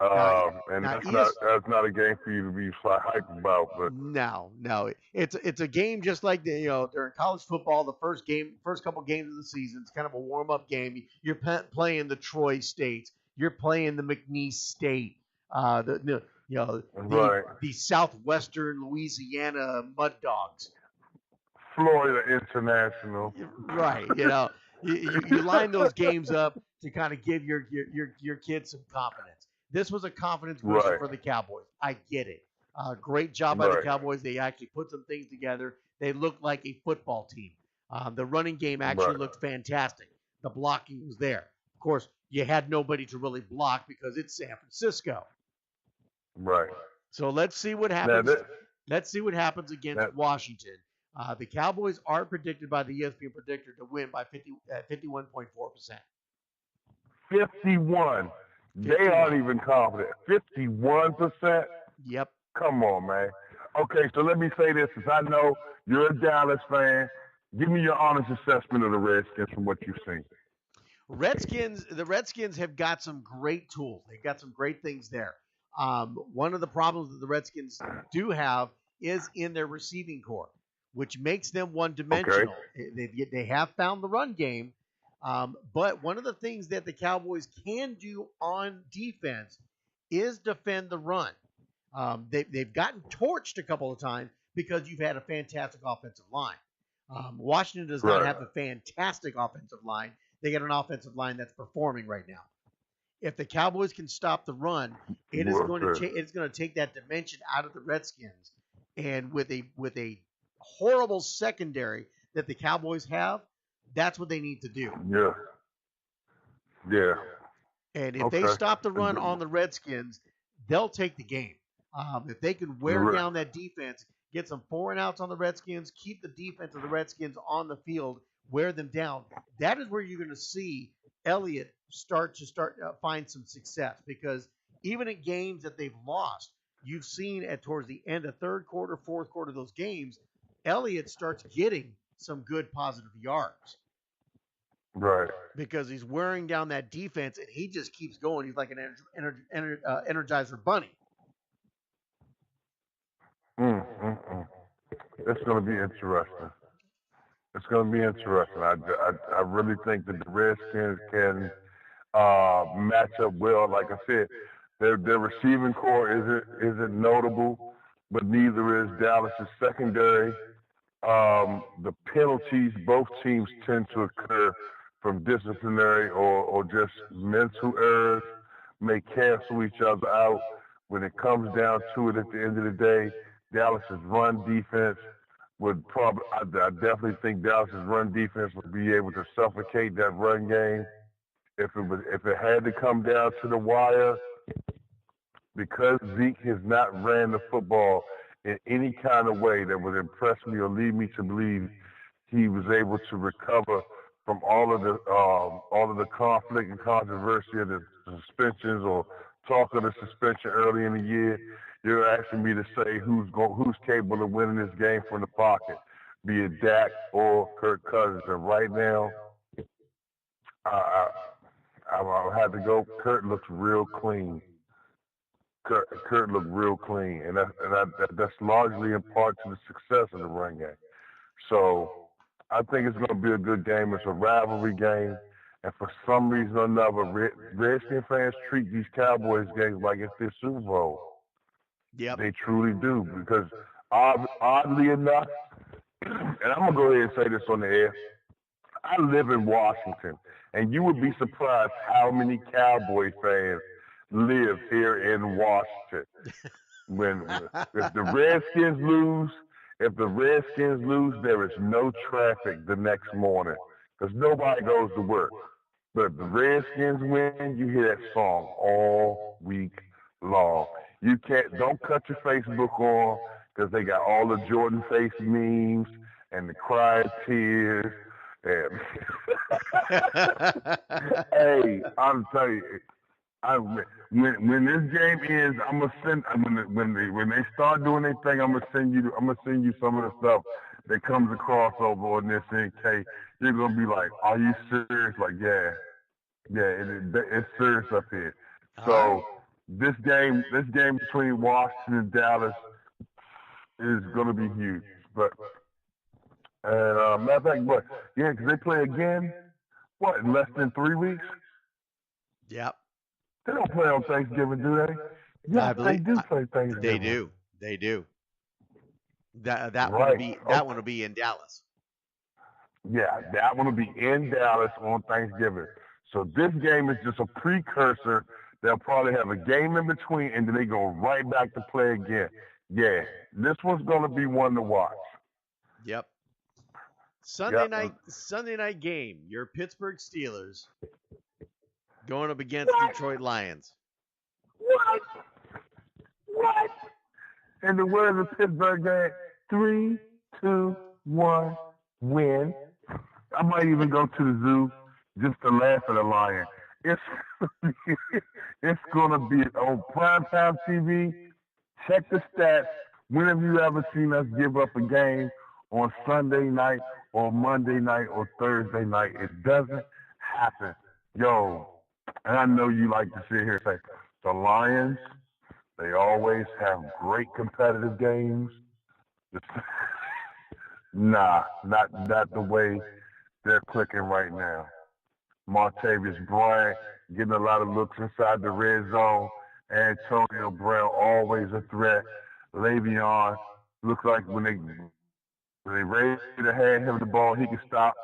Now, And now that's not a game for you to be hyped about. But no, it's a game just like during college football, the first couple games of the season, it's kind of a warm up game. You're playing the Troy States, you're playing the McNeese State, right, the southwestern Louisiana Mud Dogs. Florida International. Right. You line those games up to kind of give your kids some confidence. This was a confidence booster Right, for the Cowboys. I get it. Great job by the right, Cowboys. They actually put some things together. They looked like a football team. The running game actually right, looked fantastic. The blocking was there. Of course, you had nobody to really block because it's San Francisco. right. So let's see what Now happens. that Let's see what happens against that Washington. The Cowboys are predicted by the ESPN predictor to win by 51.4%. 51. They 51. aren't even confident. 51%. Yep. Come on, man. Okay, so let me say this, since I know you're a Dallas fan. Give me your honest assessment of the Redskins from what you've seen. The Redskins have got some great tools. They've got some great things there. One of the problems that the Redskins do have is in their receiving core, which makes them one Okay. dimensional. They have found the run game, but one of the things that the Cowboys can do on defense is defend the run. They've gotten torched a couple of times because you've had a fantastic offensive line. Washington does not Right. have a fantastic offensive line. They got an offensive line that's performing right now. If the Cowboys can stop the run, it's going to take that dimension out of the Redskins. And with a horrible secondary that the Cowboys have, that's what they need to do. Yeah. Yeah. And if they Okay. stop the run on the Redskins, they'll take the game. If they can wear down that defense, get some 4-and-outs on the Redskins, keep the defense of the Redskins on the field, wear them down, that is where you're going to see Elliott start find some success. Because even in games that they've lost, you've seen towards the end of third quarter, fourth quarter of those games, Elliott starts getting some good positive yards. Right. Because he's wearing down that defense and he just keeps going. He's like an Energizer bunny. It's going to be interesting. It's going to be interesting. I really think that the Redskins can match up well. Like I said, their receiving core isn't notable, but neither is Dallas's secondary. The penalties both teams tend to occur from disciplinary or just mental errors may cancel each other out. When it comes down to it at the end of the day, Dallas's run defense would probably, I definitely think Dallas's run defense would be able to suffocate that run game. If it had to come down to the wire, because Zeke has not ran the football in any kind of way that would impress me or lead me to believe he was able to recover from all of the conflict and controversy of the suspensions or talk of the suspension early in the year. You're asking me to say who's capable of winning this game from the pocket, be it Dak or Kirk Cousins. And right now, I'll have to go. Kurt looks real clean. Kurt looked real clean, and that's largely in part to the success of the run game. So I think it's going to be a good game. It's a rivalry game, and for some reason or another, Redskins fans treat these Cowboys games like it's their Super Bowl. Yep. They truly do, because oddly enough, and I'm going to go ahead and say this on the air, I live in Washington, and you would be surprised how many Cowboy fans live here in Washington. If the Redskins lose, there is no traffic the next morning because nobody goes to work. But if the Redskins win, you hear that song all week long. Don't cut your Facebook on because they got all the Jordan face memes and the crying tears. And hey, I'm telling you. When this game ends, I'm gonna send when they start doing their thing, I'm gonna send you some of the stuff that comes across over on this NK. You're gonna be like, "Are you serious?" Like, yeah, it's serious up here. So This game between Washington and Dallas is going to be huge. But matter of fact, but yeah, because they play again. What, in less than 3 weeks? Yep. They don't play on Thanksgiving, do they? Yes, they do play Thanksgiving. They do. That Right. one will be in Dallas. Yeah, that one will be in Dallas on Thanksgiving. So this game is just a precursor. They'll probably have a game in between, and then they go right back to play again. Yeah, this one's going to be one to watch. Yep. Sunday night game. Your Pittsburgh Steelers going up against Detroit Lions. What? And the words of Pittsburgh game: 3, 2, 1, win. I might even go to the zoo just to laugh at a lion. It's gonna be on primetime TV. Check the stats. When have you ever seen us give up a game on Sunday night or Monday night or Thursday night? It doesn't happen. Yo, and I know you like to sit here and say, the Lions, they always have great competitive games. Nah, not the way they're clicking right now. Martavis Bryant getting a lot of looks inside the red zone. Antonio Brown always a threat. Le'Veon looks like when they raise the hand him the ball, he can stop,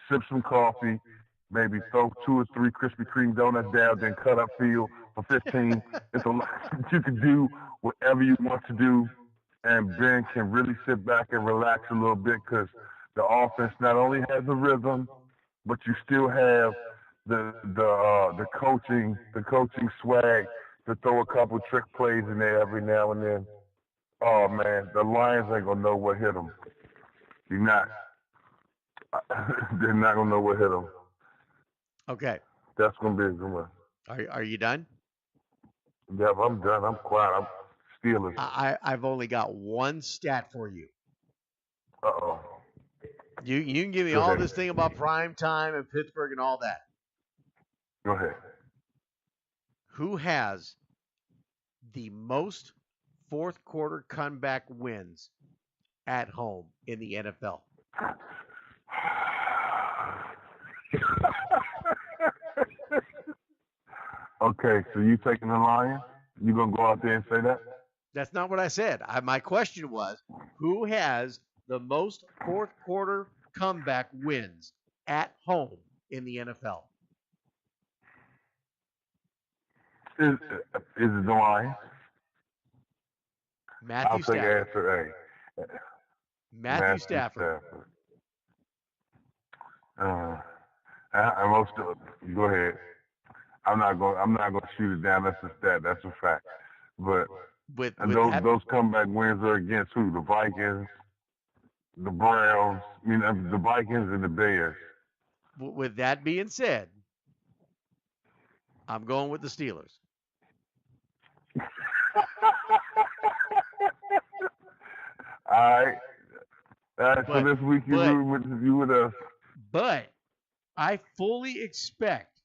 sip some coffee, maybe throw 2 or 3 Krispy Kreme donuts down, then cut up field for 15. It's a lot. You can do whatever you want to do, and Ben can really sit back and relax a little bit because the offense not only has a rhythm, but you still have the coaching swag to throw a couple trick plays in there every now and then. Oh man, the Lions ain't gonna know what hit them. They're not gonna know what hit them. Okay. That's gonna be a good one. Are you done? Yep, I'm done. I'm quiet. I'm Steelers. I've only got one stat for you. Uh-oh. You can give me all this thing about prime time and Pittsburgh and all that. Go ahead. Who has the most fourth quarter comeback wins at home in the NFL? Okay, so you taking the Lions? You gonna go out there and say that? That's not what I said. My question was, who has the most fourth quarter comeback wins at home in the NFL? Is it the Lions? Matthew Stafford. Answer A. Matthew Stafford. Go ahead. I'm not going to shoot it down. That's a stat. That's a fact. But those comeback wins are against who? The Vikings, the Browns. The Vikings and the Bears. With that being said, I'm going with the Steelers. All right. So this week you with us. But I fully expect,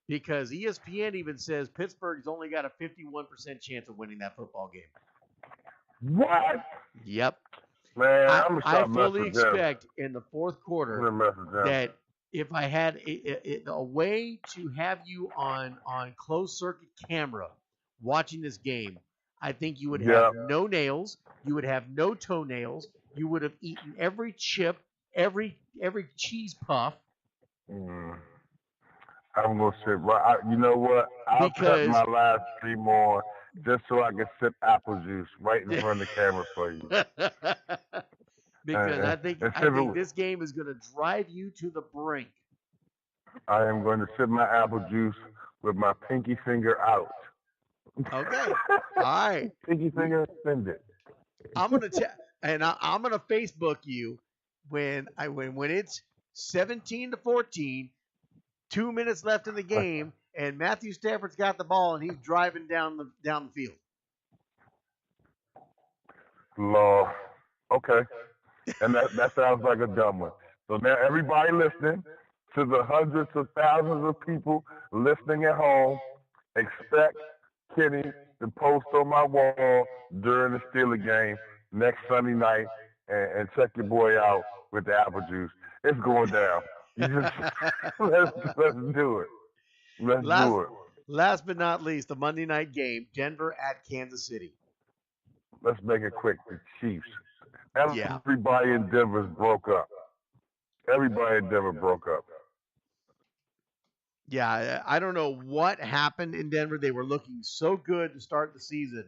because ESPN even says Pittsburgh's only got a 51% chance of winning that football game. What? Yep. Man, I fully expect in the fourth quarter that if I had a way to have you on closed circuit camera watching this game, I think you would have no nails, you would have no toenails, you would have eaten every chip, every cheese puff. I'm gonna sit right. You know what? I'll cut my live stream on just so I can sip apple juice right in front of the camera for you. Because I think this game is going to drive you to the brink. I am going to sip my apple juice with my pinky finger out. Okay. All right. Pinky finger extended. I'm gonna I'm gonna Facebook you when it's 17-14, 2 minutes left in the game, and Matthew Stafford's got the ball and he's driving down the field. Lord. Okay. And that sounds like a dumb one. So now everybody listening, to the hundreds of thousands of people listening at home, expect Kenny, the post on my wall during the Steeler game next Sunday night and check your boy out with the apple juice. It's going down. You just let's do it. Let's do it. Last but not least, the Monday night game, Denver at Kansas City. Let's make it quick. The Chiefs. Yeah. Everybody in Denver broke up. Everybody in Denver broke up. Yeah, I don't know what happened in Denver. They were looking so good to start the season,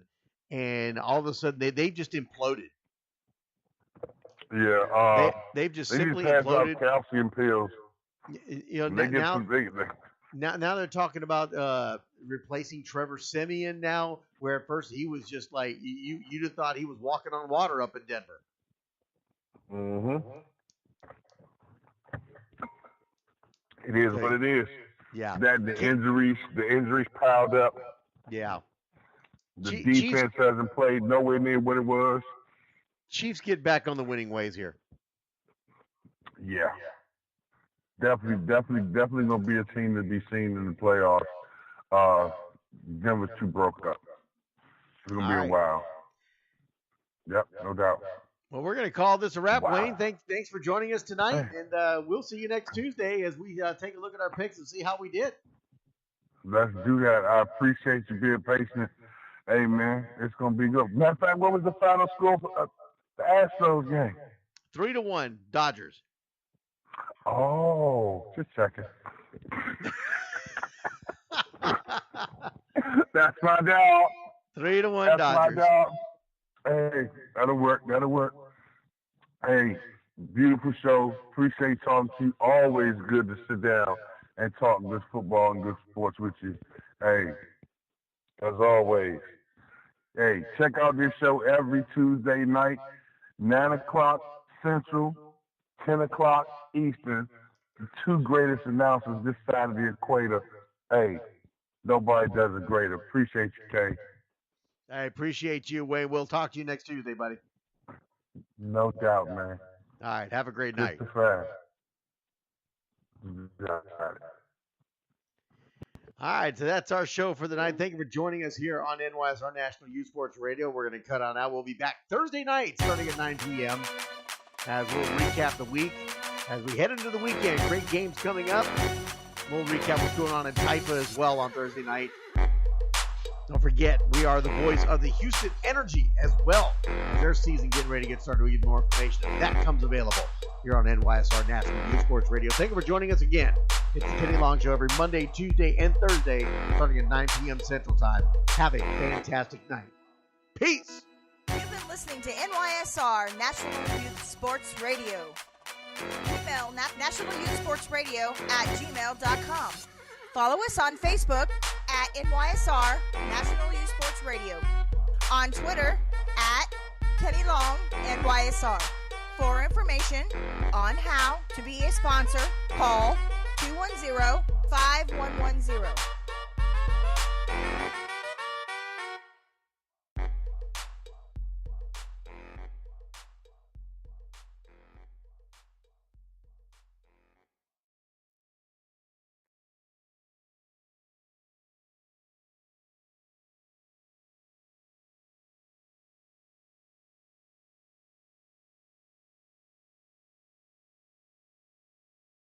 and all of a sudden they just imploded. Yeah, they've just they simply just imploded. Calcium pills. You know, now they're talking about replacing Trevor Siemian now, where at first he was just like you'd have thought he was walking on water up in Denver. Mm-hmm. It is what it is. Yeah. That the injuries piled up. Yeah. The defense hasn't played nowhere near what it was. Chiefs get back on the winning ways here. Yeah. Definitely gonna be a team to be seen in the playoffs. Denver's too broke up. It's gonna be a while. Yep, no doubt. Well, we're going to call this a wrap, Wow. Wayne. Thanks for joining us tonight, and we'll see you next Tuesday as we take a look at our picks and see how we did. Let's do that. I appreciate you being patient. Hey, man, it's going to be good. Matter of fact, what was the final score for the Astros game? 3-1, Dodgers. Oh, just checking. That's my dog. 3-1, That's Dodgers. My dog. Hey, that'll work. Hey, beautiful show. Appreciate talking to you. Always good to sit down and talk good football and good sports with you. Hey, as always. Hey, check out this show every Tuesday night, 9 o'clock Central, 10 o'clock Eastern. The two greatest announcers this side of the equator. Hey, nobody does it greater. Appreciate you, Kay. I appreciate you, Wayne. We'll talk to you next Tuesday, buddy. No doubt, man. All right. Have a great night. All right. So that's our show for the night. Thank you for joining us here on NYSR National Youth Sports Radio. We're going to cut on out. We'll be back Thursday night starting at 9 p.m. as we'll recap the week. As we head into the weekend, great games coming up. We'll recap what's going on in Taifa as well on Thursday night. Don't forget, we are the voice of the Houston Energy as well. Their season getting ready to get started. We get more information as that comes available here on NYSR National Youth Sports Radio. Thank you for joining us again. It's the Kennie Long Show every Monday, Tuesday, and Thursday, starting at 9 p.m. Central Time. Have a fantastic night. Peace. You've been listening to NYSR National Youth Sports Radio. Email nationalyouthsportsradio@gmail.com. Follow us on Facebook at NYSR National Youth Sports Radio. On Twitter at Kennie Long NYSR. For information on how to be a sponsor, call 210-5110.